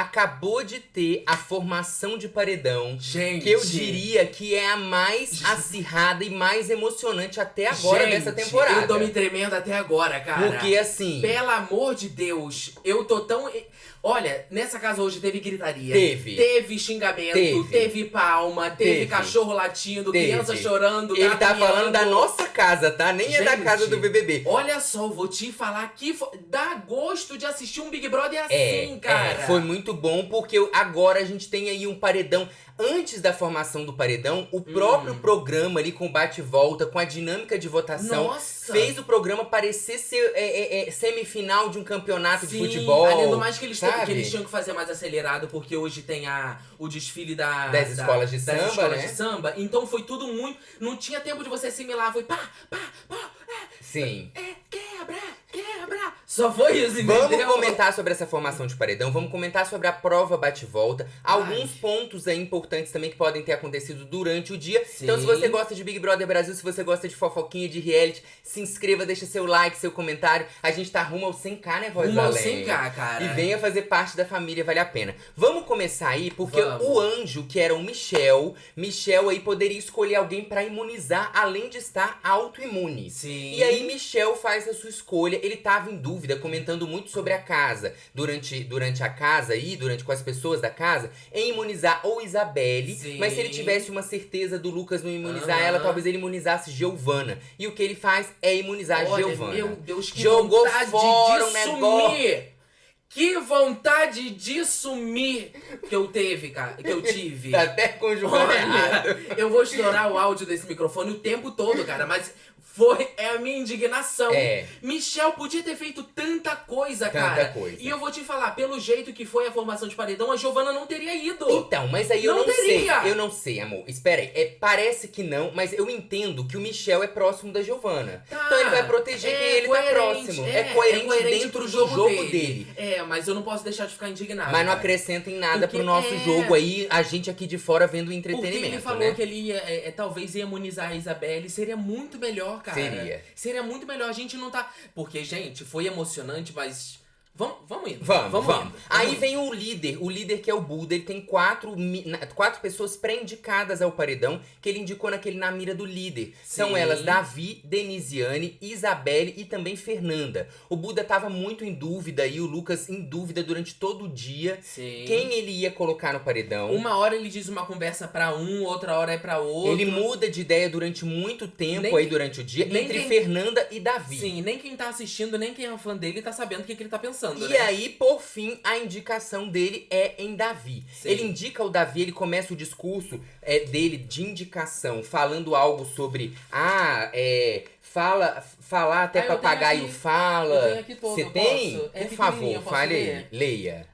acabou de ter a formação de paredão. Gente. Que eu diria que é a mais acirrada e mais emocionante até agora dessa temporada. Eu tô me tremendo até agora, cara. Porque assim. Pelo amor de Deus, eu tô tão. Olha, nessa casa hoje teve gritaria. Teve xingamento, teve palma, teve cachorro latindo, criança chorando. Ele tá falando da nossa casa, tá? Nem é da casa do BBB. Olha só, eu vou te falar que dá gosto de assistir um Big Brother assim, cara. Foi muito bom porque agora a gente tem aí um paredão. Antes da formação do paredão, o próprio programa ali com o bate-volta, com a dinâmica de votação, fez o programa parecer ser semifinal de um campeonato de futebol. Além do mais que eles tinham que fazer mais acelerado, porque hoje tem o desfile das escolas de samba. Então foi tudo muito. Não tinha tempo de você assimilar, foi pá. Sim. Quebra. Só foi isso, entendeu? Vamos comentar sobre essa formação de paredão, vamos comentar sobre a prova bate-volta. Alguns pontos aí importantes também que podem ter acontecido durante o dia. Sim. Então se você gosta de Big Brother Brasil, se você gosta de fofoquinha, de reality, se inscreva, deixa seu like, seu comentário. A gente tá rumo ao 100k, né, Voz da Lenha? Rumo ao 100k, cara. E venha fazer parte da família, vale a pena. Vamos começar aí, porque o anjo, que era o Michel aí poderia escolher alguém pra imunizar, além de estar autoimune. Sim. E aí Michel faz a sua escolha, ele tava em dúvida, comentando muito sobre a casa, durante a casa aí, com as pessoas da casa, em imunizar ou Isabelle. Sim. Mas se ele tivesse uma certeza do Lucas não imunizar ela, talvez ele imunizasse Giovana. E o que ele faz é imunizar a Giovana. Meu Deus, que jogou vontade fora de sumir! Que vontade de sumir que eu tive. Tá até conjugando errado. Eu vou estourar o áudio desse microfone o tempo todo, cara, mas é a minha indignação. Michel podia ter feito tanta coisa, cara. E eu vou te falar, pelo jeito que foi a formação de paredão, a Giovana não teria ido. Então, mas aí eu não sei. Eu não sei, amor. Espera aí. Parece que não, mas eu entendo que o Michel é próximo da Giovana. Então ele vai proteger quem ele tá próximo. É coerente dentro do jogo dele. Mas eu não posso deixar de ficar indignado. Mas não acrescenta em nada pro nosso jogo aí, a gente aqui de fora vendo o entretenimento. Porque ele falou que ele ia, talvez ia imunizar a Isabelle, seria muito melhor, cara. Seria muito melhor, a gente não tá... Porque, gente, foi emocionante, mas... Vamos indo. Vamos. Aí vem o líder que é o Buda, ele tem quatro pessoas pré-indicadas ao paredão, que ele indicou na mira do líder. Sim. São elas Davi, Denisiane, Isabelle e também Fernanda. O Buda tava muito em dúvida e o Lucas em dúvida durante todo o dia. Sim. Quem ele ia colocar no paredão. Uma hora ele diz uma conversa pra um, outra hora é pra outro. Ele muda de ideia durante muito tempo durante o dia, entre Fernanda e Davi. Sim, nem quem tá assistindo, nem quem é fã dele tá sabendo o que ele tá pensando. E aí, por fim, a indicação dele é em Davi. Sim. Ele indica o Davi, ele começa o discurso dele de indicação, falando algo sobre... falar até papagaio fala. Eu tenho aqui todo, você tem? Por favor, fale aí. Leia.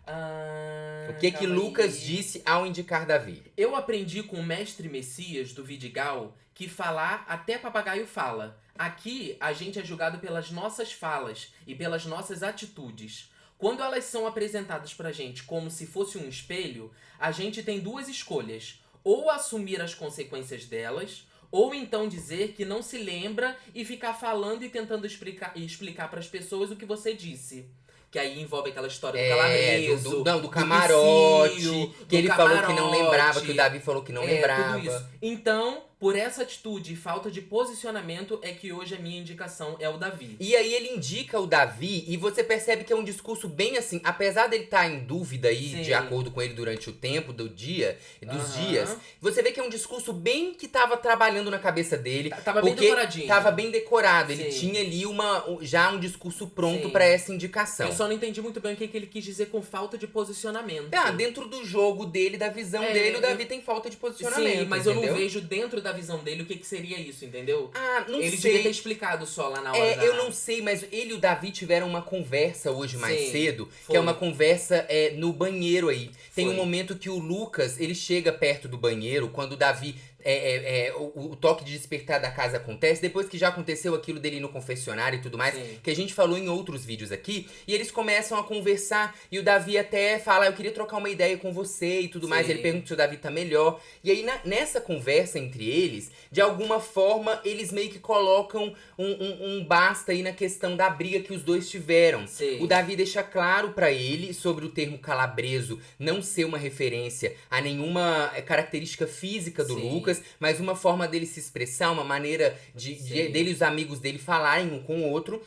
O que Lucas disse ao indicar Davi? Eu aprendi com o mestre Messias do Vidigal que falar até papagaio fala. Aqui, a gente é julgado pelas nossas falas e pelas nossas atitudes. Quando elas são apresentadas pra gente como se fosse um espelho, a gente tem duas escolhas. Ou assumir as consequências delas, ou então dizer que não se lembra e ficar falando e tentando explicar pras pessoas o que você disse. Que aí envolve aquela história do calamezo, do camarote, piscínio, que ele falou que não lembrava, que o Davi falou que não lembrava. Tudo isso. Então, por essa atitude e falta de posicionamento é que hoje a minha indicação é o Davi. E aí ele indica o Davi e você percebe que é um discurso bem assim, apesar dele estar em dúvida aí, de acordo com ele durante o tempo dos dias, você vê que é um discurso bem que tava trabalhando na cabeça dele. Tava bem decoradinho. Tava bem decorado, ele tinha ali já um discurso pronto pra essa indicação. Eu só não entendi muito bem o que ele quis dizer com falta de posicionamento. Dentro do jogo dele, da visão dele, o Davi tem falta de posicionamento. Sim, mas entendeu? Eu não vejo dentro da visão dele o que seria isso, entendeu? Não sei. Ele devia ter explicado só lá na hora eu não sei, mas ele e o Davi tiveram uma conversa hoje mais cedo, que é uma conversa no banheiro aí. Tem um momento que o Lucas, ele chega perto do banheiro, quando o Davi o toque de despertar da casa acontece depois que já aconteceu aquilo dele ir no confessionário e tudo mais, Sim. que a gente falou em outros vídeos aqui, e eles começam a conversar, e o Davi até fala, eu queria trocar uma ideia com você e tudo mais, Sim. ele pergunta se o Davi tá melhor, e aí nessa conversa entre eles, de alguma forma, eles meio que colocam um basta aí na questão da briga que os dois tiveram. Sim. O Davi deixa claro pra ele sobre o termo calabreso não ser uma referência a nenhuma característica física do Sim. Lucas, mas uma forma dele se expressar, uma maneira dele e os amigos dele falarem um com o outro.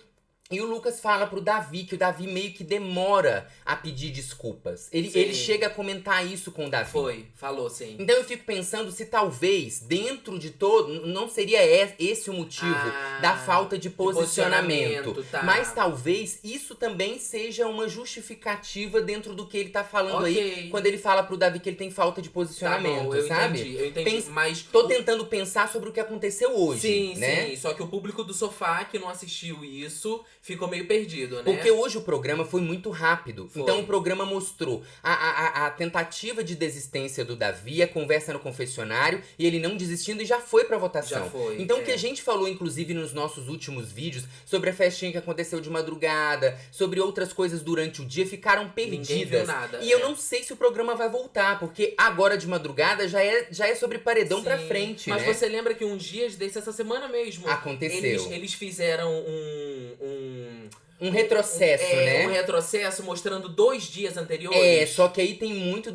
E o Lucas fala pro Davi que o Davi meio que demora a pedir desculpas. Ele chega a comentar isso com o Davi. Falou sim. Então eu fico pensando se talvez, dentro de todo, não seria esse o motivo da falta de posicionamento. Tá. Mas talvez isso também seja uma justificativa dentro do que ele tá falando aí, quando ele fala pro Davi que ele tem falta de posicionamento, tá bom, eu sabe? entendi. Mas tô tentando pensar sobre o que aconteceu hoje, sim, né? Sim, só que o público do sofá que não assistiu isso ficou meio perdido, né? Porque hoje o programa foi muito rápido. Foi. Então o programa mostrou a tentativa de desistência do Davi, a conversa no confessionário, e ele não desistindo e já foi pra votação. Já foi, então o que a gente falou, inclusive, nos nossos últimos vídeos, sobre a festinha que aconteceu de madrugada, sobre outras coisas durante o dia, ficaram perdidas. Ninguém viu nada. E eu não sei se o programa vai voltar, porque agora de madrugada já é sobre paredão pra frente, Mas né? você lembra que uns dias desse, essa semana mesmo, Aconteceu. Eles fizeram um retrocesso, né? Um retrocesso mostrando 2 dias anteriores. Só que aí tem muito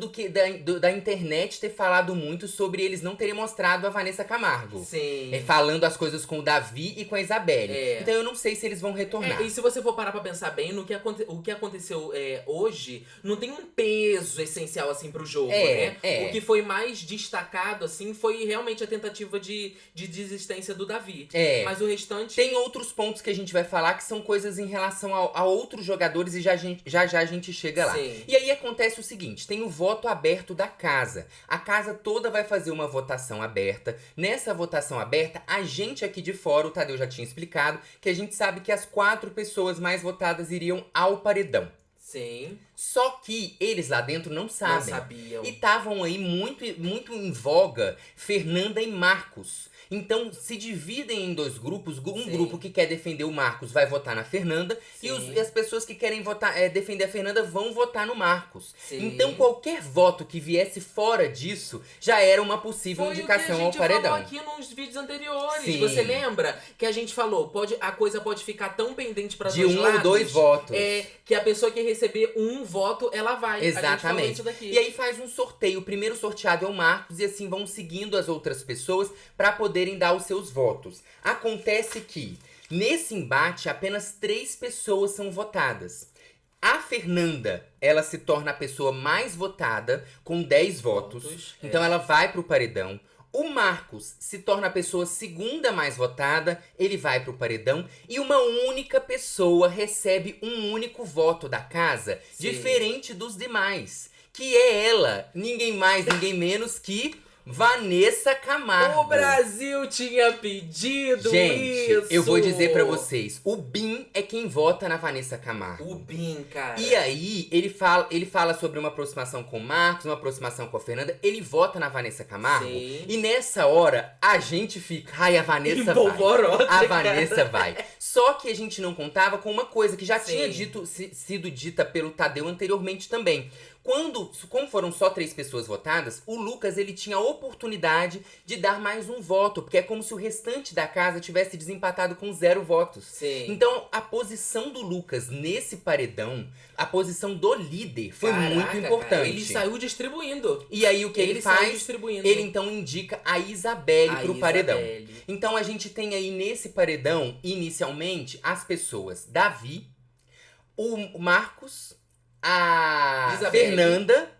da internet ter falado muito sobre eles não terem mostrado a Vanessa Camargo. Sim. Falando as coisas com o Davi e com a Isabelle. Então eu não sei se eles vão retornar. E se você for parar pra pensar bem, o que aconteceu hoje, não tem um peso essencial, assim, pro jogo, né? O que foi mais destacado, assim, foi realmente a tentativa de desistência do Davi. Mas o restante... Tem outros pontos que a gente vai falar que são coisas em relação a outros jogadores e já a gente chega lá. Sim. E aí acontece o seguinte, tem o voto aberto da casa. A casa toda vai fazer uma votação aberta. Nessa votação aberta, a gente aqui de fora, o Tadeu já tinha explicado, que a gente sabe que as 4 pessoas mais votadas iriam ao paredão. Sim. Só que eles lá dentro não sabem. Não sabiam. E estavam aí muito em voga Fernanda e Marcos. Então se dividem em 2 grupos. Um grupo que quer defender o Marcos vai votar na Fernanda. E as pessoas que querem defender a Fernanda vão votar no Marcos. Sim. Então qualquer voto que viesse fora disso já era uma possível indicação ao paredão. Foi o que a gente falou aqui nos vídeos anteriores. Sim. Você lembra que a gente falou, a coisa pode ficar tão pendente para de 1 ou 2 votos. Que a pessoa que receber 1 voto, ela vai. Exatamente. Isso daqui. E aí faz um sorteio. O primeiro sorteado é o Marcos e assim vão seguindo as outras pessoas para poderem dar os seus votos. Acontece que nesse embate apenas 3 pessoas são votadas. A Fernanda, ela se torna a pessoa mais votada com 10 votos. Então ela vai pro paredão. O Marcos se torna a pessoa segunda mais votada, ele vai pro paredão. E uma única pessoa recebe um único voto da casa, diferente dos demais. Que é ela, ninguém mais, ninguém menos que Vanessa Camargo. O Brasil tinha pedido Gente, isso. eu vou dizer pra vocês, o Bin é quem vota na Vanessa Camargo. O Bin, cara. E aí, ele fala sobre uma aproximação com o Marcos, uma aproximação com a Fernanda. Ele vota na Vanessa Camargo. Sim. E nessa hora, a gente fica... Ai, a Vanessa Empolvorosa, vai. A cara. Vanessa vai. Só que a gente não contava com uma coisa que já tinha sido dita pelo Tadeu anteriormente também. Como foram só 3 pessoas votadas, o Lucas ele tinha a oportunidade de dar mais um voto, porque é como se o restante da casa tivesse desempatado com 0 votos. Sim. Então, a posição do Lucas nesse paredão, a posição do líder foi muito importante. Cara, ele saiu distribuindo. E aí o que ele faz? Saiu distribuindo. Ele então indica a Isabelle pro paredão. Então a gente tem aí nesse paredão, inicialmente, as pessoas Davi, o Marcos, a Isabelle. Fernanda,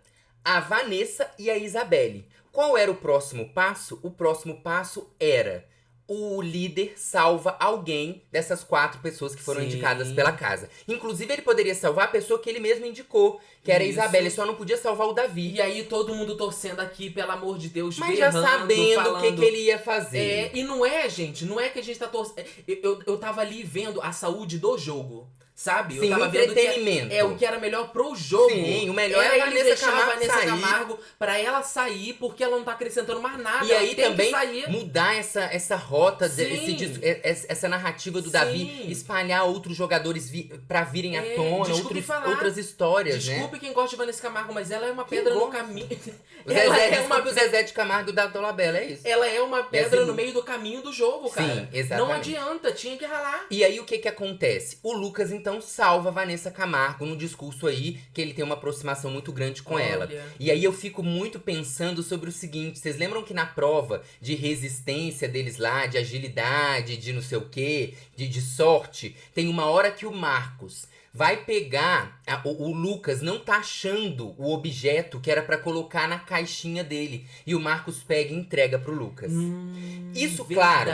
a Vanessa e a Isabelle. Qual era o próximo passo? O próximo passo era o líder salva alguém dessas 4 pessoas que foram indicadas pela casa. Inclusive, ele poderia salvar a pessoa que ele mesmo indicou, que era a Isabelle. Ele só não podia salvar o Davi. E aí, todo mundo torcendo aqui, pelo amor de Deus, mas já sabendo o que ele ia fazer. E não é, gente, não é que a gente tá torcendo... Eu tava ali vendo a saúde do jogo. sabe? Sim, eu tava o vendo entretenimento. o que era melhor pro jogo. Sim, o melhor era é a ele Vanessa deixar a Camargo Vanessa sair. Camargo pra ela sair, porque ela não tá acrescentando mais nada. E ela aí tem também que sair. mudar essa rota, Sim. essa narrativa do Sim. Davi, espalhar outros jogadores pra virem à tona, desculpe falar. outras histórias, Desculpe né? quem gosta de Vanessa Camargo, mas ela é uma Quem pedra no gosta? caminho. O ela Zezé, é uma desculpa o Zezé de Camargo da Dolabella, é isso. Ela é uma pedra assim, no meio do caminho do jogo, cara. Sim, exatamente. Não adianta, tinha que ralar. E aí o que acontece? O Lucas então salva a Vanessa Camargo no discurso aí, que ele tem uma aproximação muito grande com ela. E aí eu fico muito pensando sobre o seguinte, vocês lembram que na prova de resistência deles lá, de agilidade, de não sei o quê, de sorte, tem uma hora que o Marcos vai pegar, o Lucas não tá achando o objeto que era pra colocar na caixinha dele. E o Marcos pega e entrega pro Lucas. Isso, claro,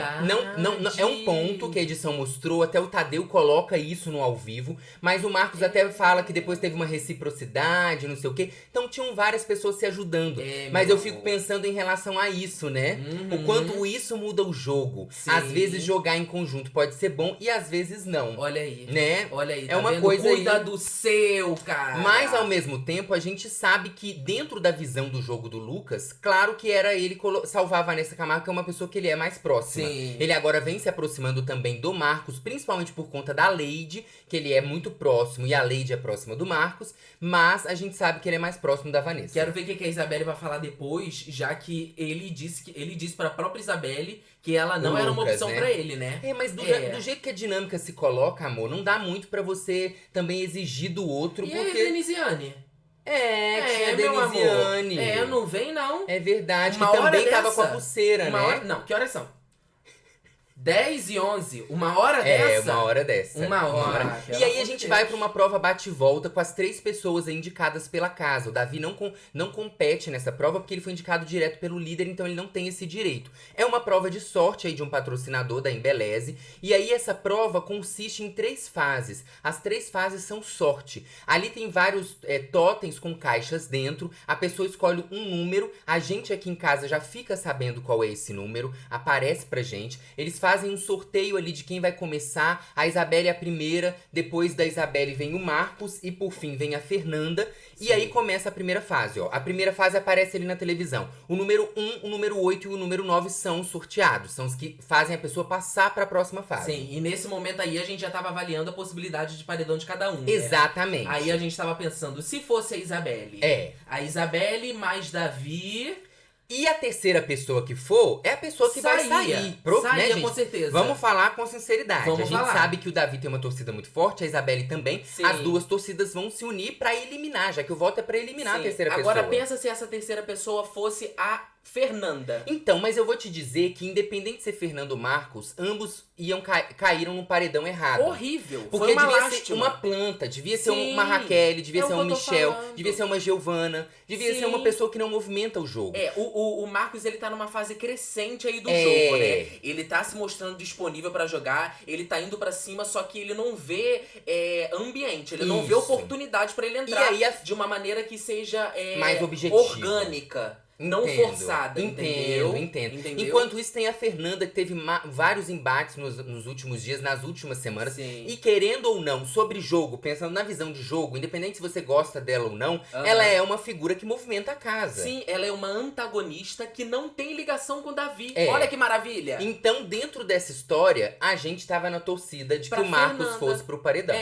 não é um ponto que a edição mostrou, até o Tadeu coloca isso no ao vivo, mas o Marcos até fala que depois teve uma reciprocidade, não sei o quê. Então tinham várias pessoas se ajudando. Mas eu fico pensando em relação a isso, né? O quanto isso muda o jogo. Sim. Às vezes jogar em conjunto pode ser bom e às vezes não. Olha aí. Né? Olha aí, É uma vendo? coisa Cuida aí. do seu, cara. Mas ao mesmo tempo, a gente sabe que dentro da visão do jogo do Lucas, claro que era ele salvar a Vanessa Camargo, que é uma pessoa que ele é mais próxima. Sim. Ele agora vem se aproximando também do Marcos, principalmente por conta da Lady, que ele é muito próximo e a Lady é próxima do Marcos, mas a gente sabe que ele é mais próximo da Vanessa. Quero ver o que a Isabelle vai falar depois, já que ele disse pra própria Isabelle que ela não era uma Lucas, opção né? pra ele, né? Mas do jeito que a dinâmica se coloca, amor, não dá muito pra você também exigir do outro, E porque... aí, Denisiane? Tinha meu amor. Denisiane. Não vem não. É verdade, Uma que hora também tava dessa, com a pulseira, né? Não, que horas são? 10 e 11, uma hora dessa? Uma hora dessa. Uma hora. E aí a gente vai pra uma prova bate-volta com as 3 pessoas indicadas pela casa. O Davi não compete nessa prova porque ele foi indicado direto pelo líder, então ele não tem esse direito. É uma prova de sorte aí de um patrocinador da Embeleze. E aí essa prova consiste em 3 fases. As 3 fases são sorte. Ali tem vários totens com caixas dentro. A pessoa escolhe um número. A gente aqui em casa já fica sabendo qual é esse número. Aparece pra gente. Eles fazem um sorteio ali de quem vai começar. A Isabelle é a primeira, depois da Isabelle vem o Marcos e por fim vem a Fernanda. Sim. E aí começa a primeira fase, ó. A primeira fase aparece ali na televisão. O número 1, o número 8 e o número 9 são sorteados. São os que fazem a pessoa passar pra próxima fase. Sim, e nesse momento aí a gente já tava avaliando a possibilidade de paredão de cada um, né? Exatamente. Aí a gente tava pensando, se fosse a Isabelle. A Isabelle mais Davi... E a terceira pessoa que for, é a pessoa que vai sair. Saía, né, gente? com certeza. Vamos falar com sinceridade. Vamos a gente falar. sabe que o Davi tem uma torcida muito forte, a Isabelle também. Sim. As duas torcidas vão se unir pra eliminar, já que o voto é pra eliminar a terceira pessoa. Agora pensa se essa terceira pessoa fosse a Fernanda. Então, mas eu vou te dizer que independente de ser Fernando ou Marcos, ambos caíram no paredão errado. Horrível. Porque foi uma devia lástima. ser uma planta, devia ser Sim, uma Raquel, devia é o ser que um eu tô Michel, falando. devia ser uma Giovana, devia Sim. ser uma pessoa que não movimenta o jogo. O Marcos, ele tá numa fase crescente aí do É. jogo, né? Ele tá se mostrando disponível pra jogar, ele tá indo pra cima, só que ele não vê ambiente, ele não vê Isso. oportunidade pra ele entrar E aí de uma maneira que seja mais objetiva. Orgânica. Não forçada, entendeu? Entendo. Entendeu? Enquanto isso, tem a Fernanda, que teve vários embates nos últimos dias, nas últimas semanas. Sim. E querendo ou não, sobre jogo, pensando na visão de jogo, independente se você gosta dela ou não, ela é uma figura que movimenta a casa. Sim, ela é uma antagonista que não tem ligação com o Davi. É. Olha que maravilha! Então, dentro dessa história, a gente tava na torcida de Pra que o Marcos Fernanda. fosse pro paredão.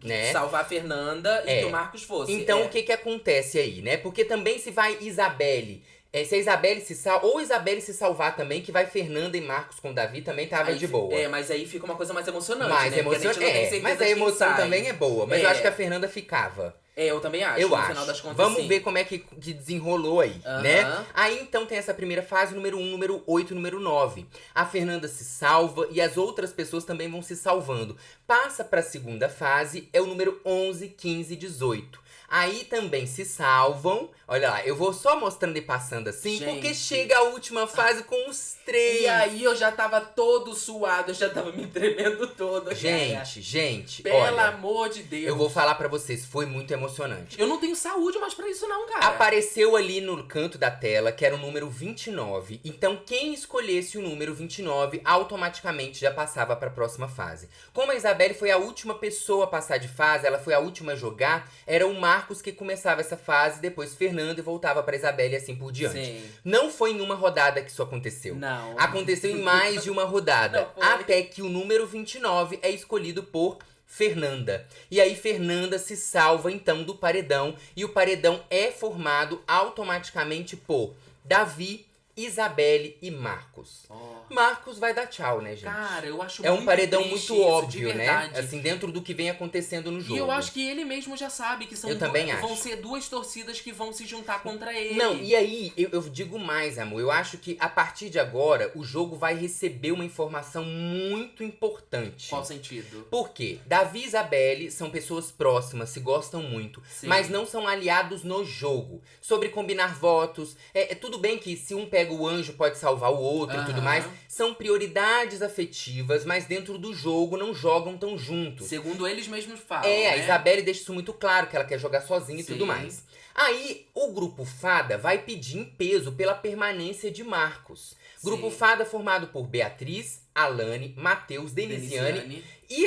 Que salvar a Fernanda e que o Marcos fosse. Então, o que acontece aí, né? Porque também se vai Isabelle... se a Isabelle ou Isabelle se salvar também, que vai Fernanda e Marcos com Davi, também tava aí de boa. Mas aí fica uma coisa mais emocionante, Mais né? Porque a gente não tem certeza mas a de quem emoção sai. também é boa. Mas eu acho que a Fernanda ficava. Eu também acho, Eu no acho. final das contas, Vamos sim. ver como é que desenrolou aí, né? Aí então tem essa primeira fase, número 1, número 8, número 9. A Fernanda se salva e as outras pessoas também vão se salvando. Passa pra segunda fase, é o número 11, 15 e 18. Aí também se salvam. Olha lá, eu vou só mostrando e passando assim, Gente. porque chega a última fase com os 3. E aí eu já tava todo suado, eu já tava me tremendo todo. cara. Gente, Pelo olha, amor de Deus. eu vou falar pra vocês, foi muito emocionante. Eu não tenho saúde mais pra isso não, cara. Apareceu ali no canto da tela que era o número 29. Então, quem escolhesse o número 29 automaticamente já passava para a próxima fase. Como a Isabelle foi a última pessoa a passar de fase, ela foi a última a jogar, era o Marcos que começava essa fase, depois Fernando e voltava para Isabelle e assim por diante. Sim. Não foi em uma rodada que isso aconteceu. Não. Aconteceu em mais de uma rodada. Não foi. Até que o número 29 é escolhido por Fernanda. E aí Fernanda se salva então do paredão e o paredão é formado automaticamente por Davi, Isabelle e Marcos. Oh. Marcos vai dar tchau, né, gente? Cara, eu acho é um muito paredão triste muito isso, óbvio, de né? verdade. Assim, dentro do que vem acontecendo no jogo. E eu acho que ele mesmo já sabe que são Eu também vão acho. ser duas torcidas que vão se juntar contra ele. Não, e aí, eu digo mais, amor. Eu acho que a partir de agora, o jogo vai receber uma informação muito importante. Qual sentido? Por quê? Davi e Isabelle são pessoas próximas, se gostam muito, Sim. mas não são aliados no jogo. Sobre combinar votos. É tudo bem que se um pega o anjo, pode salvar o outro e tudo Aham. mais. São prioridades afetivas, mas dentro do jogo não jogam tão juntos. Segundo eles mesmos falam, A né? Isabelle deixa isso muito claro, que ela quer jogar sozinha e Sim. tudo mais. Aí, o Grupo Fada vai pedir em peso pela permanência de Marcos. Sim. Grupo Fada formado por Beatriz, Alane, Matheus, Denisiane. E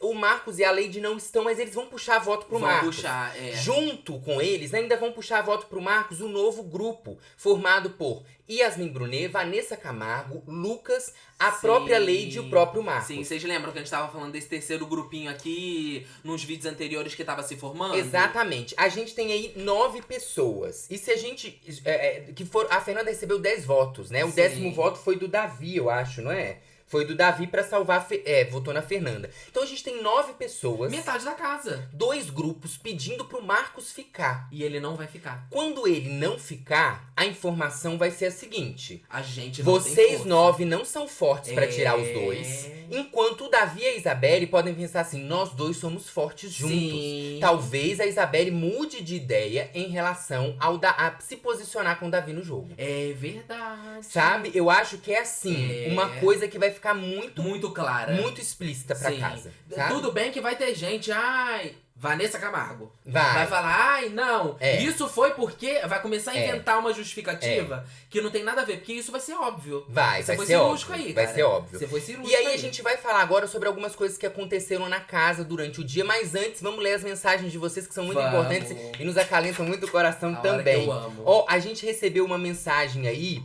o Marcos e a Lady não estão, mas eles vão puxar voto pro Vão Marcos. puxar, Junto com eles, ainda vão puxar voto pro Marcos o novo grupo, formado por Yasmin Brunet, Vanessa Camargo, Lucas, a Sim. própria Lady e o próprio Marcos. Sim, vocês lembram que a gente tava falando desse terceiro grupinho aqui nos vídeos anteriores que tava se formando? Exatamente. A gente tem aí 9 pessoas. E se a gente... a Fernanda recebeu 10 votos, né? O Sim. 10º voto foi do Davi, eu acho, não é? Foi do Davi pra salvar... votou na Fernanda. Então a gente tem 9 pessoas. Metade da casa. 2 grupos pedindo pro Marcos ficar. E ele não vai ficar. Quando ele não ficar, a informação vai ser a seguinte. A gente não tem Vocês força. 9 não são fortes pra tirar os É. dois. Enquanto o Davi e a Isabelle podem pensar assim, nós dois somos fortes juntos. Sim. Talvez a Isabelle mude de ideia em relação a se posicionar com o Davi no jogo. É verdade. Sabe? Eu acho que é assim, uma coisa que vai ficar muito clara. muito explícita pra Sim. casa. Sabe? Tudo bem que vai ter gente, Vanessa Camargo. Vai. falar, não. É. Isso foi porque vai começar a É. inventar uma justificativa que não tem nada a ver, porque isso vai ser óbvio. Vai Você ser foi cirúrgico óbvio. aí, Vai cara. ser óbvio. Você foi cirúrgico E aí a gente vai falar agora sobre algumas coisas que aconteceram na casa durante o dia, mas antes vamos ler as mensagens de vocês que são muito Vamos. importantes e nos acalentam muito o coração A hora também. que eu amo. Ó, a gente recebeu uma mensagem aí.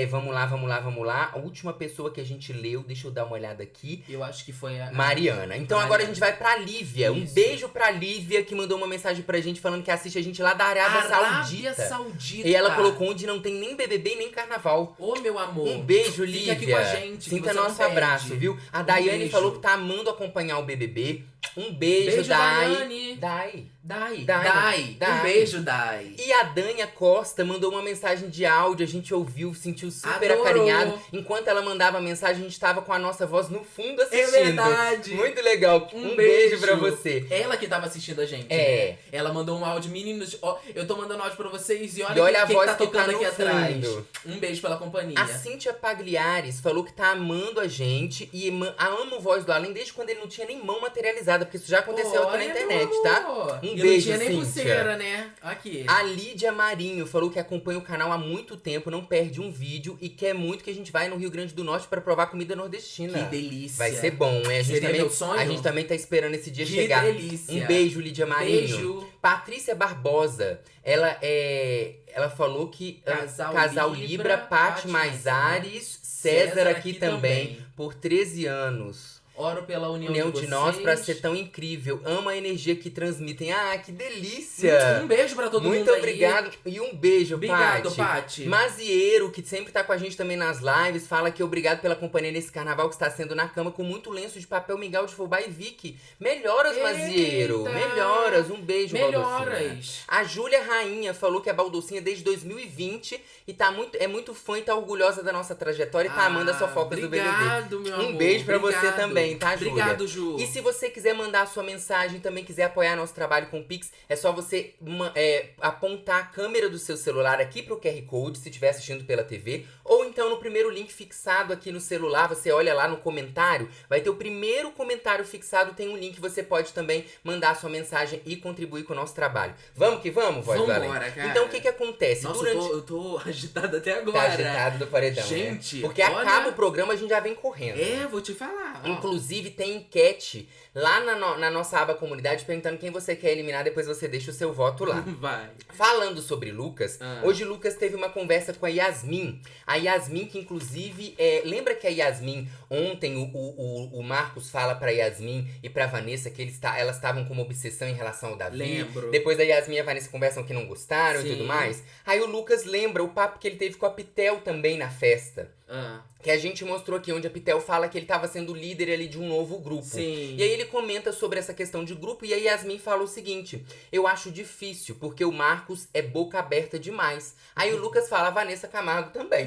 Vamos lá. A última pessoa que a gente leu, deixa eu dar uma olhada aqui. Eu acho que foi a... Mariana. Então Mariana. agora a gente vai pra Lívia. Um Isso. beijo pra Lívia, que mandou uma mensagem pra gente falando que assiste a gente lá da Arábia Arábia Saudita. Saudita. E ela colocou onde não tem nem BBB nem carnaval. Ô, meu amor. Um beijo, Fique Lívia. aqui com a gente, que Sinta você não nosso perde. abraço, viu? A Daiane beijo. falou que tá amando acompanhar o BBB. Um beijo, Beijo, Dai. Daiane. Dai. Dai. Um beijo, Dai. E a Dânia Costa mandou uma mensagem de áudio, a gente ouviu, sentiu super Adorou. acarinhado. Enquanto ela mandava a mensagem, a gente tava com a nossa voz no fundo assistindo. É verdade. Muito legal. Um beijo pra você. Ela que tava assistindo a gente. É. Né? Ela mandou um áudio, meninos. Ó, eu tô mandando áudio pra vocês e olha E olha o a que voz tá que tocando tá no aqui atrás. fundo. Um beijo pela companhia. A Cíntia Pagliares falou que tá amando a gente e ama o Voz do Além desde quando ele não tinha nem mão materializada, porque isso já aconteceu aqui na Olha, internet, meu tá? amor. Um E beijo, não tinha nem Cíntia. pulseira, né? Aqui. A Lídia Marinho falou que acompanha o canal há muito tempo, não perde um vídeo e quer muito que a gente vá no Rio Grande do Norte pra provar comida nordestina. Que delícia. Vai ser bom, hein? Seria meu sonho? A gente também tá esperando esse dia Que chegar. delícia. Um beijo, Lídia Marinho. Beijo. Patrícia Barbosa, ela falou que Casal Libra, Paty Maisares, César aqui também, por 13 anos. Oro pela união De nós vocês. pra ser tão incrível. Amo a energia que transmitem. Ah, que delícia! Um beijo pra todo mundo Muito aí. obrigado. E um beijo, Obrigado, Paty. Paty. Mazieiro, que sempre tá com a gente também nas lives, fala que obrigado pela companhia nesse carnaval que está sendo na cama com muito lenço de papel, mingau de fubá e Vicky. Melhoras, Eita! Mazieiro. Melhoras. Um beijo, Baldocinha. Melhoras. A Júlia Rainha falou que é Baldocinha desde 2020 e é muito fã e tá orgulhosa da nossa trajetória e tá amando as fofocas do BBB. Obrigado, meu amor. Um beijo pra você Obrigado. também, também, tá, Júlia? Obrigado, Ju. E se você quiser mandar a sua mensagem, também quiser apoiar nosso trabalho com o Pix, é só você apontar a câmera do seu celular aqui pro QR Code, se estiver assistindo pela TV, ou então no primeiro link fixado aqui no celular, você olha lá no comentário, vai ter o primeiro comentário fixado, tem um link, você pode também mandar a sua mensagem e contribuir com o nosso trabalho. Vamos que vamos, Voz do Além? Vambora, cara. Então o que acontece? Nossa, eu tô agitado até agora. Tá agitado do paredão, gente, né? Porque olha... acaba o programa, a gente já vem correndo. Vou te falar. Inclusive, tem enquete lá na nossa aba comunidade perguntando quem você quer eliminar, depois você deixa o seu voto lá. Vai. Falando sobre Lucas, hoje Lucas teve uma conversa com a Yasmin. A Yasmin, que inclusive, lembra que a Yasmin, ontem o Marcos fala pra Yasmin e pra Vanessa que elas estavam com uma obsessão em relação ao Davi. Lembro. Depois a Yasmin e a Vanessa conversam que não gostaram Sim. e tudo mais. Aí o Lucas lembra o papo que ele teve com a Pitel também na festa. Que a gente mostrou aqui, onde a Pitel fala que ele tava sendo líder ali de um novo grupo. Sim. E aí ele comenta sobre essa questão de grupo, e a Yasmin fala o seguinte: eu acho difícil, porque o Marcos é boca aberta demais. Aí o Lucas fala, Vanessa Camargo também.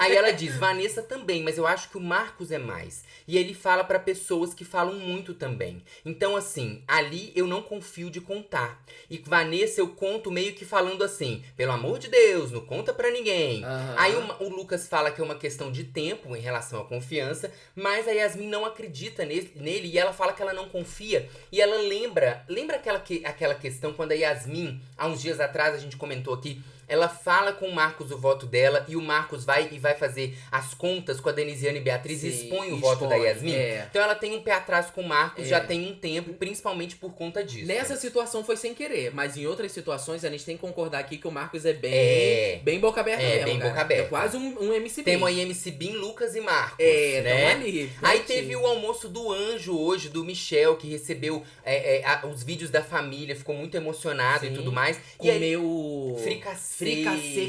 Aí ela diz, Vanessa também, mas eu acho que o Marcos é mais. E ele fala pra pessoas que falam muito também. Então assim, ali eu não confio de contar. E Vanessa eu conto meio que falando assim, pelo amor de Deus, não conta pra ninguém. Aí o Lucas fala que é uma questão de tempo em relação à confiança, mas a Yasmin não acredita nele e ela fala que ela não confia. E ela lembra aquela questão quando a Yasmin, há uns dias atrás a gente comentou aqui, ela fala com o Marcos o voto dela e o Marcos vai fazer as contas com a Denisiane e Beatriz e expõe o voto da Yasmin. Então ela tem um pé atrás com o Marcos, já tem um tempo, principalmente por conta disso. Nessa situação foi sem querer, mas em outras situações a gente tem que concordar aqui que o Marcos é bem boca aberta mesmo, bem cara. boca aberta. É quase um MC Bin. Temos aí MC Bin, Lucas e Marcos, né? Tamo ali. Aí teve o almoço do Anjo hoje, do Michel, que recebeu os vídeos da família, ficou muito emocionado e tudo mais. Comeu fricassê,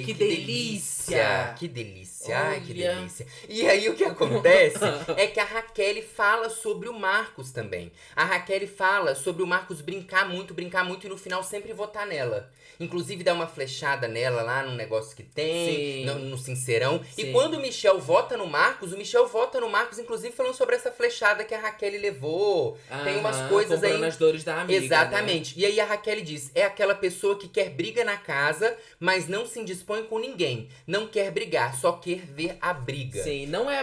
que delícia! Que delícia, ai que delícia. E aí o que acontece é que a Raquel fala sobre o Marcos também. A Raquel fala sobre o Marcos brincar muito e no final sempre votar nela. Inclusive dá uma flechada nela lá num negócio que tem, no Sincerão. Sim. E quando o Michel vota no Marcos, inclusive falando sobre essa flechada que a Raquel levou. Tem umas coisas aí. As dores da amiga. Exatamente. Né? E aí a Raquel diz, é aquela pessoa que quer briga na casa, mas não se indispõe com ninguém. Não quer brigar, só quer ver a briga. Sim, não é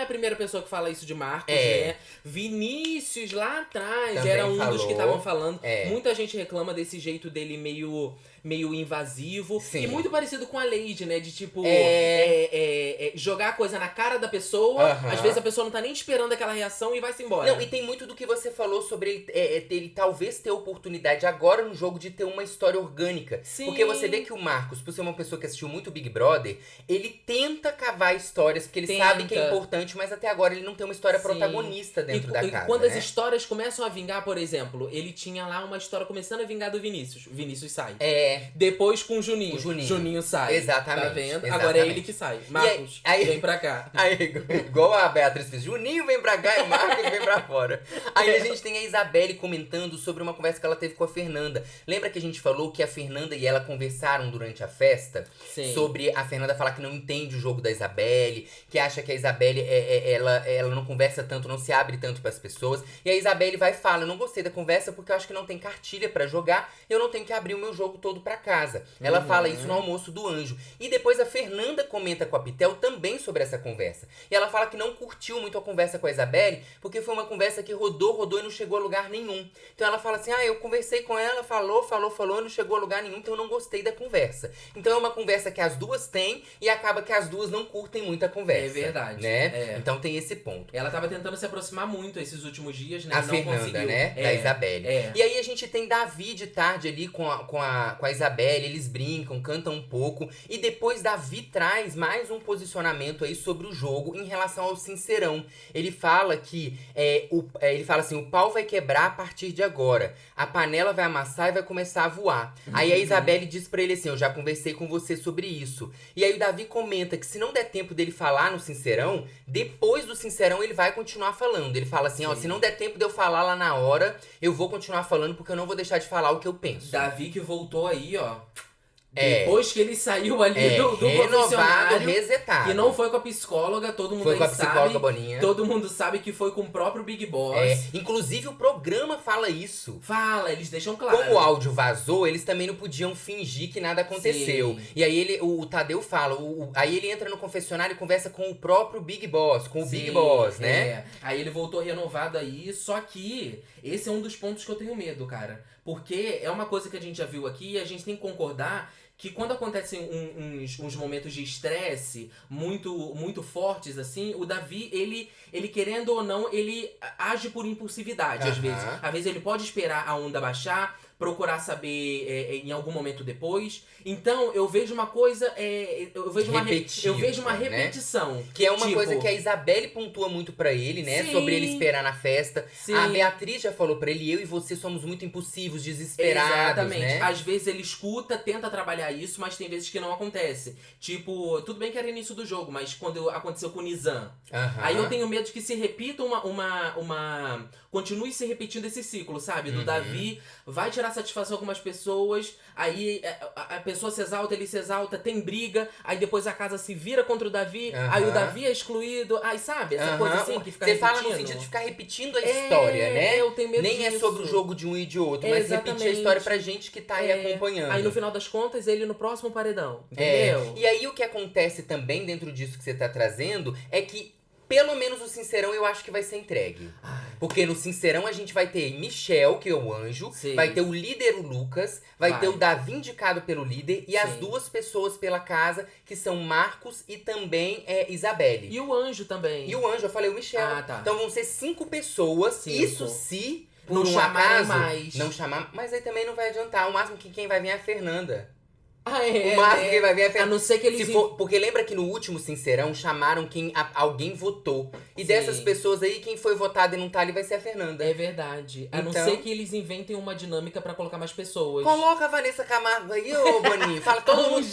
a primeira pessoa que fala isso de Marcos, né? Vinícius lá atrás também era um falou. dos que estavam falando. Muita gente reclama desse jeito dele meio invasivo. Sim. E muito parecido com a Lady, né? De tipo, jogar a coisa na cara da pessoa. Às vezes a pessoa não tá nem esperando aquela reação e vai-se embora. Não, e tem muito do que você falou sobre ele talvez ter oportunidade agora no jogo de ter uma história orgânica. Sim. Porque você vê que o Marcos, por ser uma pessoa que assistiu muito Big Brother, ele tenta cavar histórias, porque ele sabe que é importante, mas até agora ele não tem uma história protagonista dentro da casa. E quando as histórias começam a vingar, por exemplo, ele tinha lá uma história começando a vingar do Vinícius. Vinícius sai. Depois com o Juninho. Juninho sai. Exatamente. Tá vendo? Exatamente. Agora é ele que sai. Marcos, vem pra cá. Aí, igual a Beatriz fez, Juninho vem pra cá e Marcos vem pra fora. Aí a gente tem a Isabelle comentando sobre uma conversa que ela teve com a Fernanda. Lembra que a gente falou que a Fernanda e ela conversaram durante a festa? Sim. Sobre a Fernanda falar que não entende o jogo da Isabelle, que acha que a Isabelle, ela não conversa tanto, não se abre tanto pras pessoas. E a Isabelle vai e fala, eu não gostei da conversa porque eu acho que não tem cartilha pra jogar, eu não tenho que abrir o meu jogo todo pra casa. Ela fala isso no almoço do Anjo. E depois a Fernanda comenta com a Pitel também sobre essa conversa. E ela fala que não curtiu muito a conversa com a Isabelle, porque foi uma conversa que rodou e não chegou a lugar nenhum. Então ela fala assim, eu conversei com ela, falou, e não chegou a lugar nenhum, então eu não gostei da conversa. Então é uma conversa que as duas têm e acaba que as duas não curtem muito a conversa. É verdade. Né? Então tem esse ponto. Ela tava tentando se aproximar muito esses últimos dias, né? A não Fernanda, conseguiu. né? Da Isabelle. E aí a gente tem Davi de tarde ali com a Isabelle, eles brincam, cantam um pouco. E depois Davi traz mais um posicionamento aí sobre o jogo em relação ao Sincerão. Ele fala que, ele fala assim, o pau vai quebrar a partir de agora. A panela vai amassar e vai começar a voar. Aí a Isabelle diz pra ele assim, eu já conversei com você sobre isso. E aí o Davi comenta que se não der tempo dele falar no Sincerão, depois do Sincerão ele vai continuar falando. Ele fala assim, se não der tempo de eu falar lá na hora, eu vou continuar falando porque eu não vou deixar de falar o que eu penso. Davi que voltou aí, Depois que ele saiu ali do renovado, confessionário, resetado. que não foi com a psicóloga, todo mundo Foi aí com a psicóloga sabe. Boninha. Todo mundo sabe que foi com o próprio Big Boss. Inclusive o programa fala isso. Fala, eles deixam claro. Como o áudio vazou, eles também não podiam fingir que nada aconteceu. Sim. E aí o Tadeu fala, aí ele entra no confessionário e conversa com o próprio Big Boss, com o Sim, Big Boss, né? Aí ele voltou renovado aí, só que esse é um dos pontos que eu tenho medo, cara. Porque é uma coisa que a gente já viu aqui e a gente tem que concordar que quando acontecem uns momentos de estresse muito fortes, assim, o Davi, ele querendo ou não, ele age por impulsividade, às vezes. Às vezes ele pode esperar a onda baixar, procurar saber em algum momento depois. Então, eu vejo uma coisa, eu vejo uma repetição. Né? Que é uma tipo, coisa que a Isabelle pontua muito pra ele, né? Sim. Sobre ele esperar na festa. Sim. A Beatriz já falou pra ele, eu e você somos muito impulsivos, desesperados, exatamente. né? Às vezes ele escuta, tenta trabalhar isso, mas tem vezes que não acontece. Tipo, tudo bem que era início do jogo, mas quando aconteceu com o Nizam. Aí eu tenho medo de que se repita continue se repetindo esse ciclo, sabe? Do Davi, vai tirar satisfação com algumas pessoas, aí a pessoa se exalta, ele se exalta, tem briga, aí depois a casa se vira contra o Davi, aí o Davi é excluído, aí sabe? Essa coisa assim que fica Você repetindo. fala no sentido de ficar repetindo a história, né? Eu tenho medo Nem disso. é sobre o jogo de um e de outro, mas repetir a história pra gente que tá aí acompanhando. Aí no final das contas, ele no próximo paredão, entendeu? E aí o que acontece também dentro disso que você tá trazendo é que pelo menos o Sincerão eu acho que vai ser entregue. Porque no Sincerão a gente vai ter Michel, que é o anjo, Sim. vai ter o líder, o Lucas, vai ter o Davi indicado pelo líder e as duas pessoas pela casa, que são Marcos e também Isabelle. E o anjo também. E o anjo, eu falei o Michel. Tá. Então vão ser 5 pessoas, isso se por não um chamarem acaso mais. não chamar, mas aí também não vai adiantar. O máximo que quem vai vir é a Fernanda. O máximo que vai vir é a Fernanda. A não ser que eles... Porque lembra que no último Sincerão chamaram quem alguém votou. E Sim. dessas pessoas aí, quem foi votado e não tá ali vai ser a Fernanda. É verdade. A não ser que eles inventem uma dinâmica pra colocar mais pessoas. Coloca a Vanessa Camargo aí, ô Boninho. Fala todo mundo.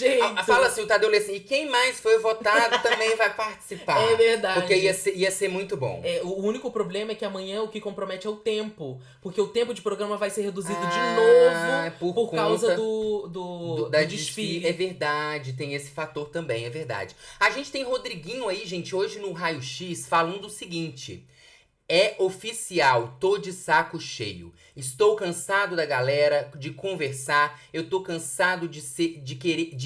Fala assim, o Tadeu lê assim, e quem mais foi votado também vai participar. É verdade. Porque ia ser muito bom. O único problema é que amanhã o que compromete é o tempo. Porque o tempo de programa vai ser reduzido de novo por causa do desfile. É verdade, tem esse fator também, é verdade. A gente tem Rodriguinho aí, gente, hoje no Raio X, falando o seguinte. É oficial, tô de saco cheio. Estou cansado da galera, de conversar. Eu tô cansado de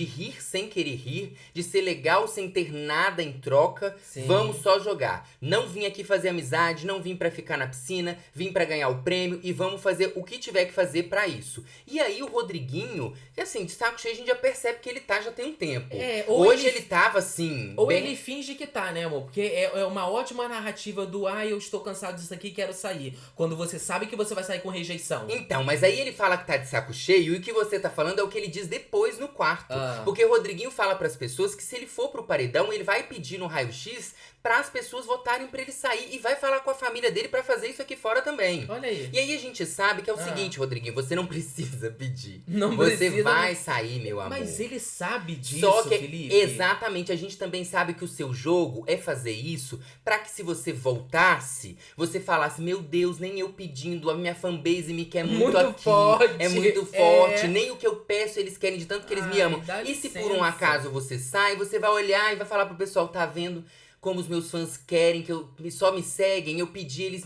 rir sem querer rir, de ser legal sem ter nada em troca. Sim. Vamos só jogar. Não vim aqui fazer amizade, não vim pra ficar na piscina, vim pra ganhar o prêmio e vamos fazer o que tiver que fazer pra isso. E aí o Rodriguinho, que assim, de saco cheio a gente já percebe que ele tá já tem um tempo. Hoje ele tava assim... Ou ele finge que tá, né, amor? Porque é uma ótima narrativa do eu estou cansado disso aqui, quero sair. Quando você sabe que você vai sair com rejeição. Então, mas aí ele fala que tá de saco cheio e o que você tá falando é o que ele diz depois no quarto. Porque o Rodriguinho fala pras pessoas que se ele for pro paredão, ele vai pedir no raio-x para as pessoas votarem pra ele sair e vai falar com a família dele pra fazer isso aqui fora também. Olha aí. E aí a gente sabe que é o seguinte, Rodriguinho, você não precisa pedir. Não você precisa, vai sair, meu amor. Mas ele sabe disso, Só que, Felipe. exatamente, a gente também sabe que o seu jogo é fazer isso pra que se você voltasse, você falasse, meu Deus, nem eu pedindo, a minha fanbase me quer muito aqui. Forte. É muito forte, nem o que eu peço eles querem de tanto que eles me amam. E se por um licença. acaso você sai, você vai olhar e vai falar pro pessoal, tá vendo? Como os meus fãs querem, que só me seguem, eu pedi, eles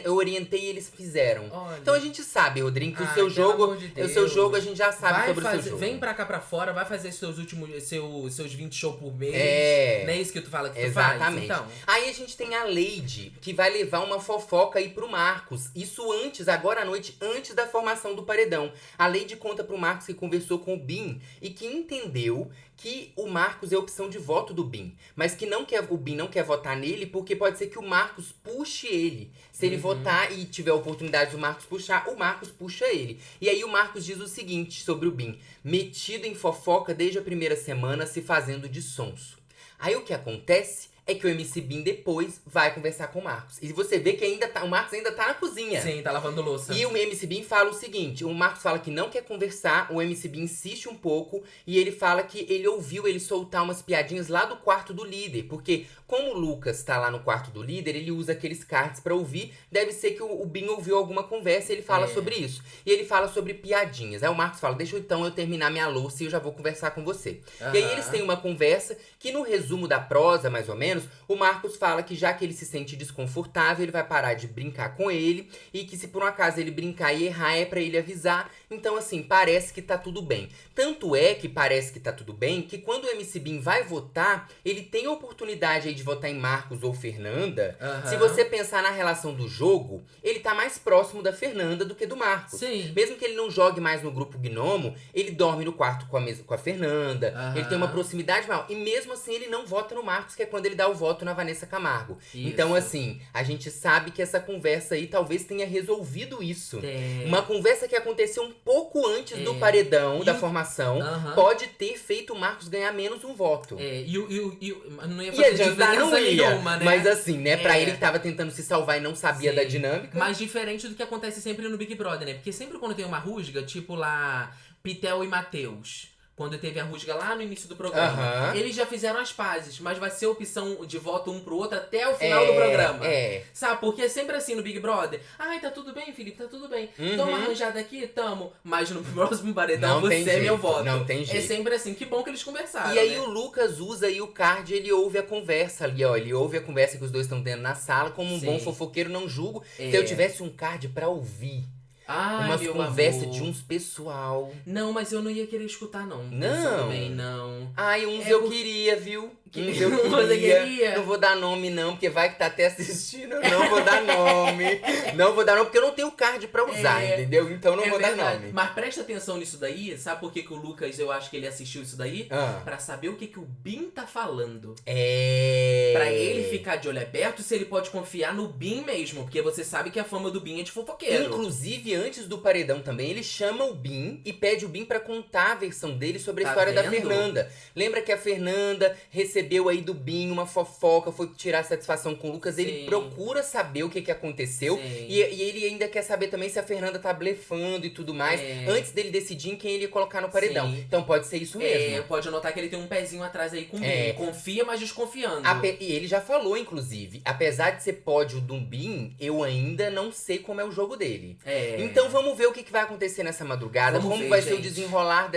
eu orientei e eles fizeram. Olha. Então a gente sabe, Rodrigo, que o seu pelo jogo, amor de o seu Deus. jogo a gente já sabe sobre o seu jogo. Vem pra cá pra fora, vai fazer seus 20 shows por mês. Não é isso que tu fala que tu Exatamente. faz? Então. Aí a gente tem a Lady, que vai levar uma fofoca aí pro Marcos. Isso agora à noite, antes da formação do paredão. A Lady conta pro Marcos que conversou com o Bin e que entendeu que o Marcos é a opção de voto do Bin. Mas que o Bin não quer votar nele porque pode ser que o Marcos puxe ele. Se ele votar e tiver a oportunidade do Marcos puxar, o Marcos puxa ele. E aí o Marcos diz o seguinte sobre o Bin. Metido em fofoca desde a primeira semana, se fazendo de sonso. Aí o que acontece é que o MC Bin depois vai conversar com o Marcos. E você vê que o Marcos ainda tá na cozinha. Sim, tá lavando louça. E o MC Bin fala o seguinte, o Marcos fala que não quer conversar, o MC Bin insiste um pouco e ele fala que ele ouviu ele soltar umas piadinhas lá do quarto do líder. Porque como o Lucas tá lá no quarto do líder, ele usa aqueles cards pra ouvir. Deve ser que o Bin ouviu alguma conversa e ele fala sobre isso. E ele fala sobre piadinhas. Aí o Marcos fala, deixa então eu terminar minha louça e eu já vou conversar com você. E aí eles têm uma conversa que no resumo da prosa, mais ou menos, o Marcos fala que já que ele se sente desconfortável, ele vai parar de brincar com ele. E que se por um acaso ele brincar e errar, é pra ele avisar. Então assim, parece que tá tudo bem. Tanto é que parece que tá tudo bem, que quando o MC Bin vai votar, ele tem a oportunidade aí de votar em Marcos ou Fernanda. Se você pensar na relação do jogo, ele tá mais próximo da Fernanda do que do Marcos. Sim. Mesmo que ele não jogue mais no grupo Gnomo, ele dorme no quarto com a Fernanda. Ele tem uma proximidade maior. E mesmo assim, ele não vota no Marcos, que é quando ele dá o voto na Vanessa Camargo. Isso. Então, assim, a gente sabe que essa conversa aí talvez tenha resolvido isso. Uma conversa que aconteceu um pouco antes do paredão, da formação, pode ter feito o Marcos ganhar menos um voto. Não ia E fazer adiantar não diferença ia. nenhuma, né? Mas assim, né, pra ele que tava tentando se salvar e não sabia da dinâmica. Mas diferente do que acontece sempre no Big Brother, né? Porque sempre quando tem uma rusga, tipo lá, Pitel e Matheus, quando teve a rusga lá no início do programa, eles já fizeram as pazes, mas vai ser opção de voto um pro outro até o final do programa. Sabe? Porque é sempre assim no Big Brother. Ai, tá tudo bem, Felipe, tá tudo bem. Toma arranjada aqui, tamo. Mas no próximo paredão você é meu voto. Não tem jeito. É sempre assim. Que bom que eles conversaram. E aí né? o Lucas usa aí o card, ele ouve a conversa ali, ó. Ele ouve a conversa que os dois estão tendo na sala. Como um bom fofoqueiro, não julgo. Se eu tivesse um card pra ouvir. Umas conversas de uns pessoal. Não, mas eu não ia querer escutar, não. Não? Bem, não. Ai, uns eu queria, viu? Uns eu Você queria? Não vou dar nome, não, porque vai que tá até assistindo. Eu não vou dar nome. Não vou dar nome, porque eu não tenho card pra usar, entendeu? Então não vou dar nome. Mas presta atenção nisso daí. Sabe por que o Lucas, eu acho que ele assistiu isso daí? Pra saber o que o Bin tá falando. Pra ele ficar de olho aberto se ele pode confiar no Bin mesmo. Porque você sabe que a fama do Bin é de fofoqueiro. Inclusive, antes do paredão também, ele chama o Bin e pede o Bin pra contar a versão dele sobre a história da Fernanda. Lembra que a Fernanda recebeu aí do Bin uma fofoca, foi tirar satisfação com o Lucas. Ele procura saber o que aconteceu. E ele ainda quer saber também se a Fernanda tá blefando e tudo mais. Antes dele decidir em quem ele ia colocar no paredão. Então pode ser isso mesmo. Pode notar que ele tem um pezinho atrás aí com o Bin. Confia, mas desconfiando. E ele já falou, inclusive, apesar de ser pódio do Bin, eu ainda não sei como é o jogo dele. Então vamos ver o que vai acontecer nessa madrugada, como vai ser o desenrolar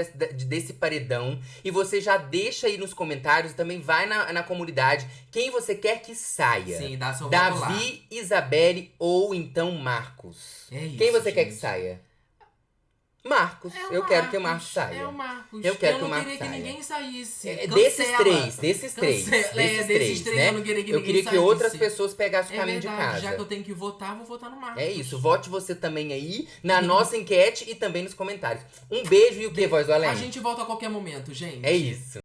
desse paredão. E você já deixa aí nos comentários e também vai na comunidade quem você quer que saia. Sim, dá seu voto Davi, Isabelle ou então Marcos. É isso, quem você quer que saia? Marcos. Eu quero que o Marcos saia. É o Marcos. Eu quero que o Marcos não queria que ninguém saísse. Desses três, né? Eu não queria que eu ninguém queria que saísse. outras pessoas pegassem o caminho de verdade, casa. já que eu tenho que votar, vou votar no Marcos. É isso, vote você também aí na nossa enquete e também nos comentários. Um beijo e o que, Voz do Além? A gente volta a qualquer momento, gente. É isso.